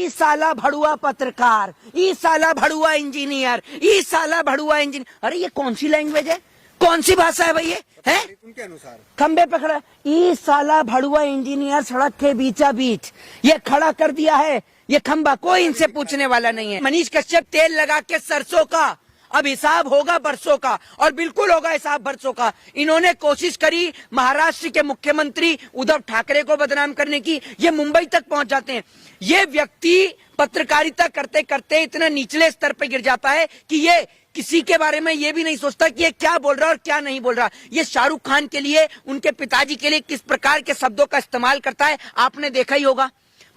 ई साला भड़ुआ पत्रकार, ई साला भड़ुआ इंजीनियर, ई साला भड़ुआ इंजीनियर। अरे ये कौन सी लैंग्वेज है, कौन सी भाषा है भाई ये? है उनके अनुसार खंबे पे खड़ा, ई साला भड़ुआ इंजीनियर सड़क के बीचा बीच ये खड़ा कर दिया है ये खंबा, कोई इनसे पूछने वाला नहीं है। मनीष कश्यप तेल लगा के सरसों का, अब हिसाब होगा बरसों का, और बिल्कुल होगा हिसाब बरसों का। इन्होंने कोशिश करी महाराष्ट्र के मुख्यमंत्री उद्धव ठाकरे को बदनाम करने की, ये मुंबई तक पहुंच जाते हैं। ये व्यक्ति पत्रकारिता करते करते इतना निचले स्तर पर गिर जाता है कि ये किसी के बारे में ये भी नहीं सोचता कि ये क्या बोल रहा है और क्या नहीं बोल रहा। ये शाहरुख खान के लिए, उनके पिताजी के लिए किस प्रकार के शब्दों का इस्तेमाल करता है आपने देखा ही होगा।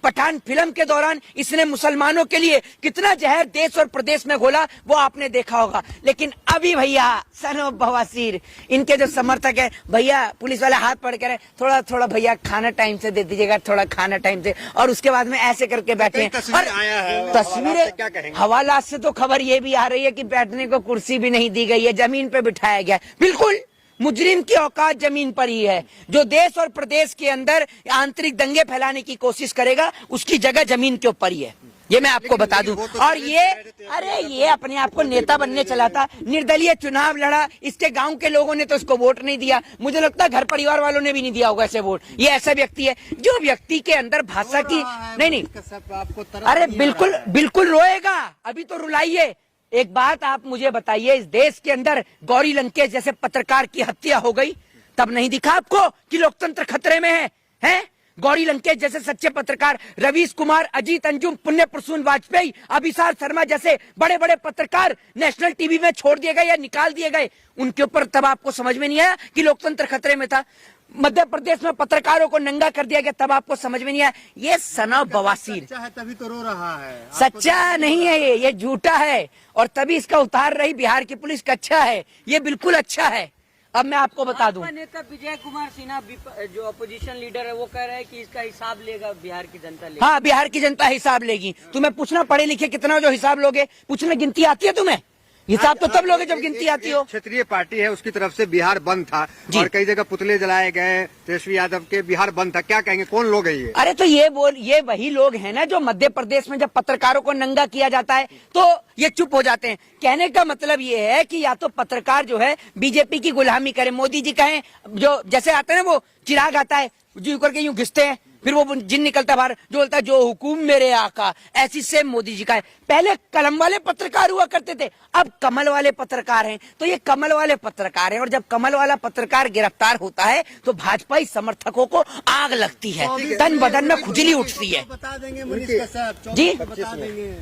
पठान फिल्म के दौरान इसने मुसलमानों के लिए कितना जहर देश और प्रदेश में घोला वो आपने देखा होगा। लेकिन अभी भैया सनो बवासीर, इनके जो समर्थक है, भैया पुलिस वाले हाथ पकड़ के थोड़ा थोड़ा भैया खाना टाइम से दे दीजिएगा, थोड़ा खाना टाइम से, और उसके बाद में ऐसे करके बैठे हैं। और तस्वीरें हवालात से तो खबर ये भी आ रही है कि बैठने को कुर्सी भी नहीं दी गई है, जमीन पे बिठाया गया। बिल्कुल मुजरिम की औकात जमीन पर ही है। जो देश और प्रदेश के अंदर आंतरिक दंगे फैलाने की कोशिश करेगा उसकी जगह जमीन के ऊपर ही है, ये मैं आपको बता दूं। और ये अरे ये अपने आप को नेता बनने चला था, निर्दलीय चुनाव लड़ा, इसके गांव के लोगों ने तो इसको वोट नहीं दिया, मुझे लगता है घर परिवार वालों ने भी नहीं दिया होगा ऐसे वोट। ये ऐसा व्यक्ति है जो व्यक्ति के अंदर भाषा की नहीं, अरे बिल्कुल बिल्कुल रोएगा, अभी तो रुलाइए। एक बात आप मुझे बताइए, इस देश के अंदर गौरी लंकेश जैसे पत्रकार की हत्या हो गई, तब नहीं दिखा आपको कि लोकतंत्र खतरे में है? हैं? गौरी लंकेश जैसे सच्चे पत्रकार, रवीश कुमार, अजीत अंजुम, पुण्य प्रसून वाजपेयी, अभिसार शर्मा जैसे बड़े बड़े पत्रकार नेशनल टीवी में छोड़ दिए गए या निकाल दिए गए, उनके ऊपर तब आपको समझ में नहीं आया कि लोकतंत्र खतरे में था। मध्य प्रदेश में पत्रकारों को नंगा कर दिया गया, तब आपको समझ में नहीं आया। ये सना बवासीर सच्चा है तभी तो रो रहा है, सच्चा नहीं है ये झूठा है, और तभी इसका उतार रही बिहार की पुलिस का अच्छा है, ये बिल्कुल अच्छा है। अब मैं आपको बता दूं, नेता विजय कुमार सिन्हा जो अपोजिशन लीडर है वो कह रहे हैं कि इसका हिसाब लेगा बिहार की जनता लेगी। हाँ, बिहार की जनता हिसाब लेगी। तुम्हें पूछना पढ़े लिखे कितना जो हिसाब लोगे, पूछने गिनती आती है तुम्हें? हिसाब तो तब लोगे जब गिनती आती हो। क्षेत्रीय पार्टी है, उसकी तरफ से बिहार बंद था और कई जगह पुतले जलाए गए तेजस्वी यादव के, बिहार बंद था, क्या कहेंगे, कौन लोग है ये? अरे तो ये वही लोग हैं ना जो मध्य प्रदेश में जब पत्रकारों को नंगा किया जाता है तो ये चुप हो जाते हैं। कहने का मतलब ये है कि या तो पत्रकार जो है बीजेपी की गुलामी करे, मोदी जी कहें, जो जैसे आते हैं ना वो चिराग आता है जो करके यूं घिसते हैं, फिर वो जिन निकलता बाहर जो बोलता है जो हुकुम मेरे आका, ऐसी सेम मोदी जी का है। पहले कलम वाले पत्रकार हुआ करते थे, अब कमल वाले पत्रकार हैं। तो ये कमल वाले पत्रकार हैं, और जब कमल वाला पत्रकार गिरफ्तार होता है तो भाजपाई समर्थकों को आग लगती है, तन बदन में खुजली उठती है। बता देंगे मनीष कश्यप जी, बता देंगे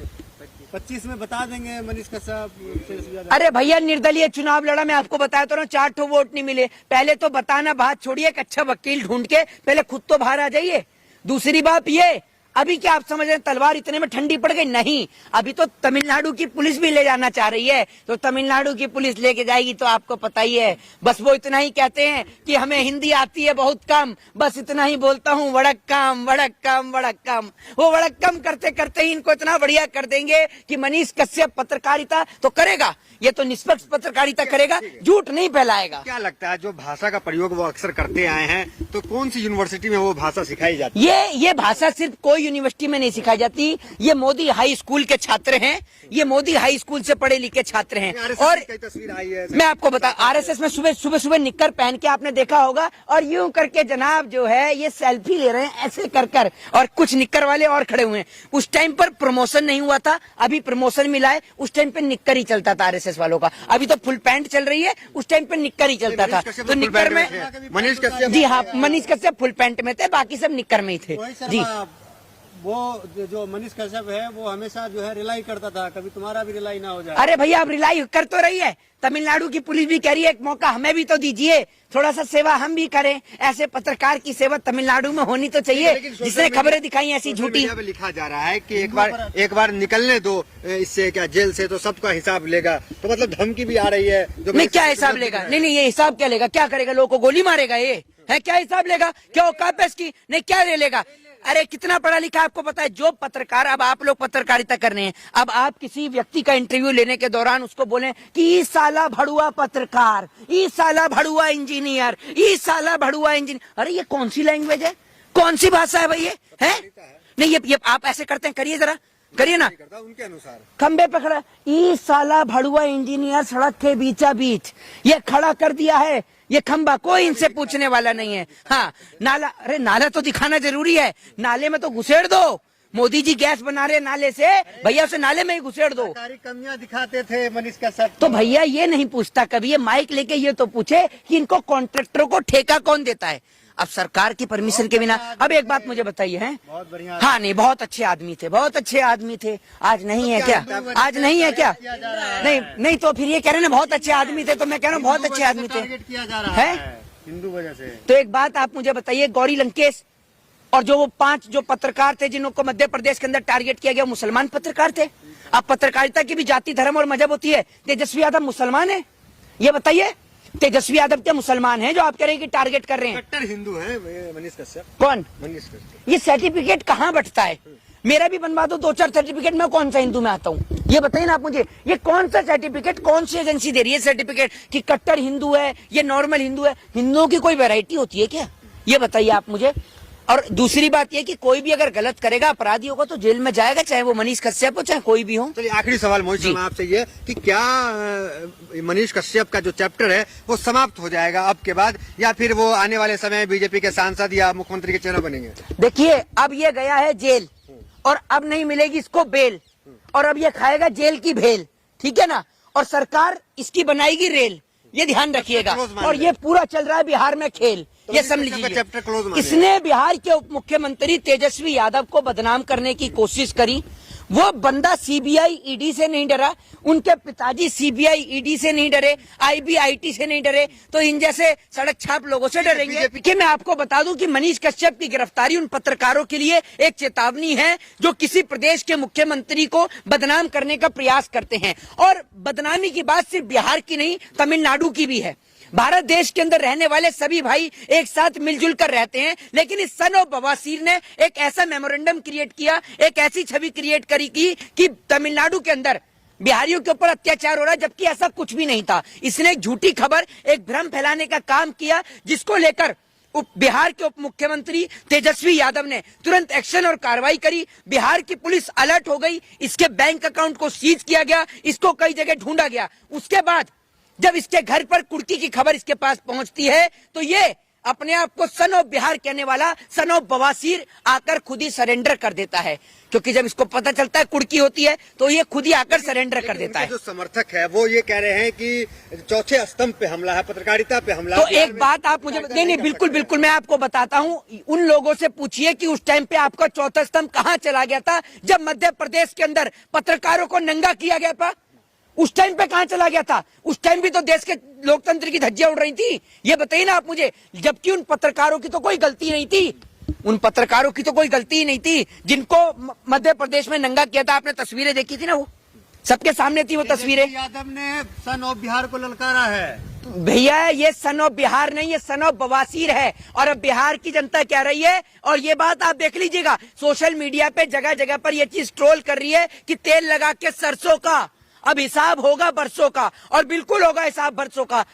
25 में बता देंगे मनीष कश्यप। अरे भैया निर्दलीय चुनाव लड़ा, मैं आपको बताया तो ना, 4 ठो वोट नहीं मिले। पहले तो बताना बात छोड़िए, एक अच्छा वकील ढूंढ के पहले खुद तो बाहर आ जाइए। दूसरी बात ये, अभी क्या आप समझ रहे हैं तलवार इतने में ठंडी पड़ गई? नहीं, अभी तो तमिलनाडु की पुलिस भी ले जाना चाह रही है, तो तमिलनाडु की पुलिस लेके जाएगी तो आपको पता ही है। बस वो इतना ही कहते हैं कि हमें हिंदी आती है बहुत कम, बस इतना ही बोलता हूँ, वड़क्कम वड़क्कम वड़क्कम। वो वड़क्कम करते करते ही इनको इतना बढ़िया कर देंगे कि मनीष कश्यप पत्रकारिता तो करेगा, ये तो निष्पक्ष पत्रकारिता करेगा, झूठ नहीं फैलाएगा। क्या लगता है जो भाषा का प्रयोग वो अक्सर करते आए हैं, तो कौन सी यूनिवर्सिटी में वो भाषा सिखाई जाती है? ये भाषा सिर्फ कोई यूनिवर्सिटी में नहीं सिखाई जाती, ये मोदी हाई स्कूल के छात्र हैं, ये मोदी हाई स्कूल से पढ़े लिखे छात्र हैं। और तस्वीर आई है, मैं आपको बता, आरएसएस में सुबह निक्कर पहन के आपने देखा होगा, और यूं करके जनाब जो है ये सेल्फी ले रहे हैं ऐसे कर, और कुछ निक्कर वाले और खड़े हुए हैं। उस टाइम पर प्रमोशन नहीं हुआ था, अभी प्रमोशन मिला है। उस टाइम पे निक्कर ही चलता था आरएसएस वालों का, अभी तो फुल पैंट चल रही है, उस टाइम पे निक्कर ही चलता था। तो निक्कर में मनीष कश्यप, जी हाँ, मनीष कश्यप फुल पैंट में थे, बाकी सब निक्कर में ही थे जी। वो जो मनीष कश्यप है वो हमेशा जो है रिलाई करता था, कभी तुम्हारा भी रिलाई ना हो जाए। अरे भैया आप रिलाई कर तो रही है, तमिलनाडु की पुलिस भी कह रही है एक मौका हमें भी तो दीजिए, थोड़ा सा सेवा हम भी करें। ऐसे पत्रकार की सेवा तमिलनाडु में होनी तो चाहिए, जिसने खबरें दिखाई ऐसी झूठी। लिखा जा रहा है कि एक बार निकलने दो इससे, क्या जेल से, तो सबका हिसाब लेगा, तो मतलब धमकी भी आ रही है। नहीं, क्या हिसाब लेगा? नहीं, ये हिसाब क्या लेगा? क्या करेगा? लोगों को गोली मारेगा? ये है क्या हिसाब लेगा? क्या औकात है इसकी? नहीं, क्या ले लेगा? अरे कितना पढ़ा लिखा आपको पता है? जो पत्रकार, अब आप लोग पत्रकारिता कर रहे हैं, अब आप किसी व्यक्ति का इंटरव्यू लेने के दौरान उसको बोले कि ई साला भड़ुआ पत्रकार, ई साला भड़ुआ इंजीनियर, ई साला भड़ुआ इंजीनियर। अरे ये कौन सी लैंग्वेज है, कौन सी भाषा है भाई ये? है नहीं ये आप ऐसे करते हैं, करिए जरा, करिए ना। करता उनके अनुसार खंबे पे खड़ा, ई साला भड़ुआ इंजीनियर सड़क के बीचा बीच ये खड़ा कर दिया है ये खंबा, कोई इनसे पूछने वाला नहीं है। हाँ नाला, अरे नाला तो दिखाना जरूरी है, नाले में तो घुसेड़ दो। मोदी जी गैस बना रहे नाले से, भैया उसे नाले में ही घुसेड़ दो। सरकारी कमियां दिखाते थे मनीष कश्यप। तो भैया ये नहीं पूछता कभी, ये माइक लेके ये तो पूछे कि इनको कॉन्ट्रैक्टरों को ठेका कौन देता है। अब सरकार की परमिशन के बिना, अब एक बात मुझे बताइए, हैं बहुत बढ़िया। हाँ नहीं, बहुत अच्छे आदमी थे, बहुत अच्छे आदमी थे। आज नहीं है क्या? आज नहीं है क्या? नहीं नहीं, तो फिर ये कह रहे हैं ना बहुत अच्छे आदमी थे, तो मैं कह रहा हूँ बहुत अच्छे आदमी थे। टारगेट किया जा रहा है हिंदू वजह से। तो एक बात आप मुझे बताइए, गौरी लंकेश और जो वो 5 जो पत्रकार थे जिनको मध्य प्रदेश के अंदर टारगेट किया गया, मुसलमान पत्रकार थे। अब पत्रकारिता की भी जाति, धर्म और मजहब होती है। तेजस्वी यादव मुसलमान है, ये बताइए, तेजस्वी यादव क्या मुसलमान है जो आप कह रहे हैं कि टारगेट कर रहे हैं? कट्टर हिंदू है मनीष कश्यप। कौन? मनीष कश्यप। ये सर्टिफिकेट कहाँ बंटता है? मेरा भी बनवा दो 2-4 सर्टिफिकेट, मैं कौन सा हिंदू में आता हूँ ये बताइए ना आप मुझे। ये कौन सा सर्टिफिकेट, कौन सी एजेंसी दे रही है सर्टिफिकेट कि कट्टर हिंदू है, ये नॉर्मल हिंदू है? हिंदुओं की कोई वैरायटी होती है क्या? ये बताइए आप मुझे। और दूसरी बात ये कि कोई भी अगर गलत करेगा, अपराधी होगा, तो जेल में जाएगा, चाहे वो मनीष कश्यप हो चाहे कोई भी हो। चलिए आखिरी सवाल मोहित शर्मा आपसे ये कि क्या मनीष कश्यप का जो चैप्टर है वो समाप्त हो जाएगा अब के बाद, या फिर वो आने वाले समय में बीजेपी के सांसद या मुख्यमंत्री के चेहरे बनेंगे? देखिए अब ये गया है जेल और अब नहीं मिलेगी इसको बेल, और अब ये खाएगा जेल की भेल, ठीक है ना। और सरकार इसकी बनाएगी रेल, ये ध्यान रखिएगा। और ये पूरा चल रहा है बिहार में खेल, ये समझ लीजिए। चैप्टर क्लोज मान इसने बिहार के उप मुख्यमंत्री तेजस्वी यादव को बदनाम करने की कोशिश करी। वो बंदा सीबीआई ईडी से नहीं डरा, उनके पिताजी सीबीआई ईडी से नहीं डरे, आईबीआईटी से नहीं डरे, तो इन जैसे सड़क छाप लोगों से डरेंगे? कि मैं आपको बता दूं कि मनीष कश्यप की गिरफ्तारी उन पत्रकारों के लिए एक चेतावनी है जो किसी प्रदेश के मुख्यमंत्री को बदनाम करने का प्रयास करते हैं। और बदनामी की बात सिर्फ बिहार की नहीं, तमिलनाडु की भी है। भारत देश के अंदर रहने वाले सभी भाई एक साथ मिलजुल कर रहते हैं, लेकिन इस सन ऑफ बवासीर ने एक ऐसा मेमोरेंडम क्रिएट किया, एक ऐसी छवि क्रिएट करी कि तमिलनाडु के अंदर बिहारियों के ऊपर अत्याचार हो रहा है, जबकि ऐसा कुछ भी नहीं था। इसने एक झूठी खबर, एक भ्रम फैलाने का काम किया, जिसको लेकर बिहार के उप मुख्यमंत्री तेजस्वी यादव ने तुरंत एक्शन और कार्रवाई करी। बिहार की पुलिस अलर्ट हो गई, इसके बैंक अकाउंट को सीज किया गया, इसको कई जगह ढूंढा गया। उसके बाद जब इसके घर पर कुर्की की खबर इसके पास पहुंचती है, तो ये अपने आप को सन ऑफ बिहार कहने वाला सन ऑफ बवासीर आकर खुद ही सरेंडर कर देता है, क्योंकि जब इसको पता चलता है कुर्की होती है तो ये खुद ही आकर सरेंडर कर देता है। जो समर्थक है वो ये कह रहे हैं कि चौथे स्तंभ पे हमला है, पत्रकारिता पे हमला। तो एक बात आप मुझे, नहीं बिल्कुल बिल्कुल मैं आपको बताता हूँ। उन लोगों से पूछिए कि उस टाइम पे आपका चौथा स्तंभ कहाँ चला गया था जब मध्य प्रदेश के अंदर पत्रकारों को नंगा किया गया था। उस टाइम पे कहाँ चला गया था? उस टाइम भी तो देश के लोकतंत्र की धज्जियां उड़ रही थी। ये बताइए ना आप मुझे, जबकि उन पत्रकारों की तो कोई गलती नहीं थी, उन पत्रकारों की तो कोई गलती ही नहीं थी जिनको मध्य प्रदेश में नंगा किया था। आपने तस्वीरें देखी थी ना, वो सबके सामने थी वो तस्वीरें। यादव ने सन ऑफ बिहार को ललकारा है। भैया ये सन ऑफ बिहार नहीं, ये सन ऑफ बवासीर है। और अब बिहार की जनता कह रही है, और ये बात आप देख लीजिएगा, सोशल मीडिया पे जगह जगह पर ये चीज ट्रोल कर रही है कि तेल लगा के सरसों का अब हिसाब होगा बरसों का, और बिल्कुल होगा हिसाब बरसों का।